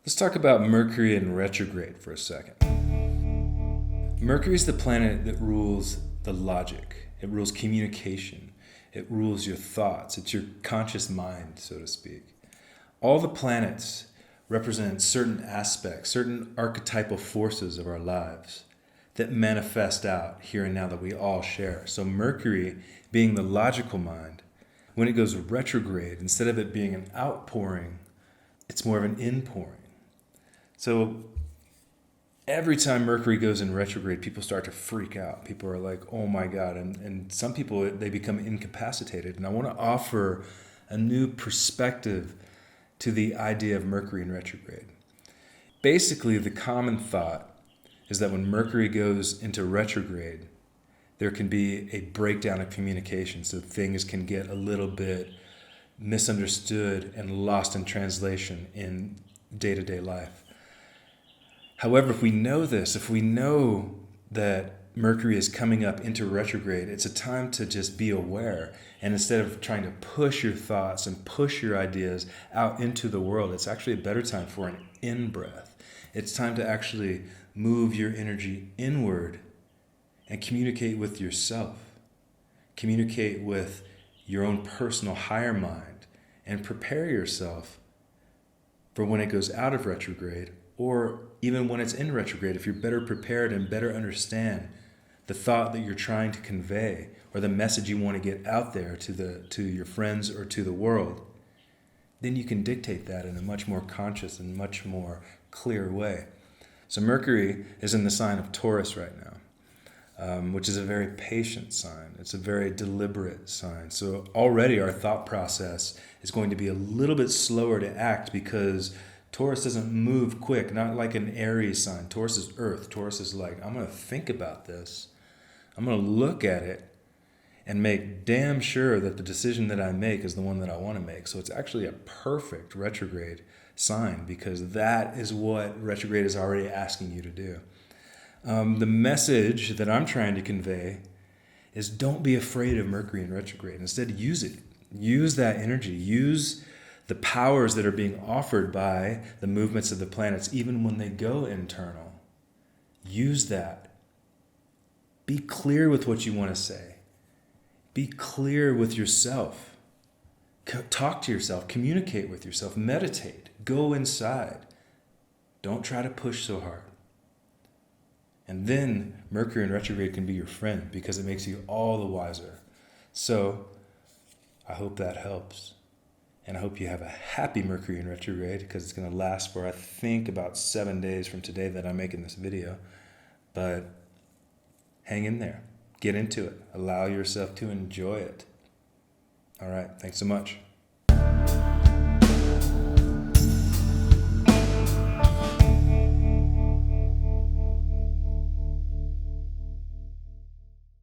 Let's talk about Mercury in retrograde for a second. Mercury is the planet that rules the logic. It rules communication. It rules your thoughts. It's your conscious mind, so to speak. All the planets represent certain aspects, certain archetypal forces of our lives that manifest out here and now that we all share. So Mercury, being the logical mind, when it goes retrograde, instead of it being an outpouring, it's more of an inpouring. So every time Mercury goes in retrograde, people start to freak out. People are like, oh my God. And some people, they become incapacitated. And I want to offer a new perspective to the idea of Mercury in retrograde. Basically, the common thought is that when Mercury goes into retrograde, there can be a breakdown of communication. So things can get a little bit misunderstood and lost in translation in day-to-day life. However, if we know this, if we know that Mercury is coming up into retrograde, it's a time to just be aware. And instead of trying to push your thoughts and push your ideas out into the world, it's actually a better time for an in-breath. It's time to actually move your energy inward and communicate with yourself. Communicate with your own personal higher mind and prepare yourself for when it goes out of retrograde, or even when it's in retrograde, if you're better prepared and better understand the thought that you're trying to convey or the message you want to get out there to your friends or to the world, then you can dictate that in a much more conscious and much more clear way. So Mercury is in the sign of Taurus right now, which is a very patient sign. It's a very deliberate sign. So already our thought process is going to be a little bit slower to act because Taurus doesn't move quick, not like an Aries sign. Taurus is earth. Taurus is like, I'm going to think about this. I'm going to look at it and make damn sure that the decision that I make is the one that I want to make. So it's actually a perfect retrograde sign because that is what retrograde is already asking you to do. The message that I'm trying to convey is don't be afraid of Mercury in retrograde. Instead, use it. Use that energy. Use the powers that are being offered by the movements of the planets, even when they go internal. Use that. Be clear with what you want to say. Be clear with yourself. Talk to yourself. Communicate with yourself. Meditate. Go inside. Don't try to push so hard. And then Mercury in retrograde can be your friend because it makes you all the wiser. So I hope that helps. And I hope you have a happy Mercury in retrograde because it's going to last for, I think, about 7 days from today that I'm making this video. But hang in there. Get into it. Allow yourself to enjoy it. All right. Thanks so much.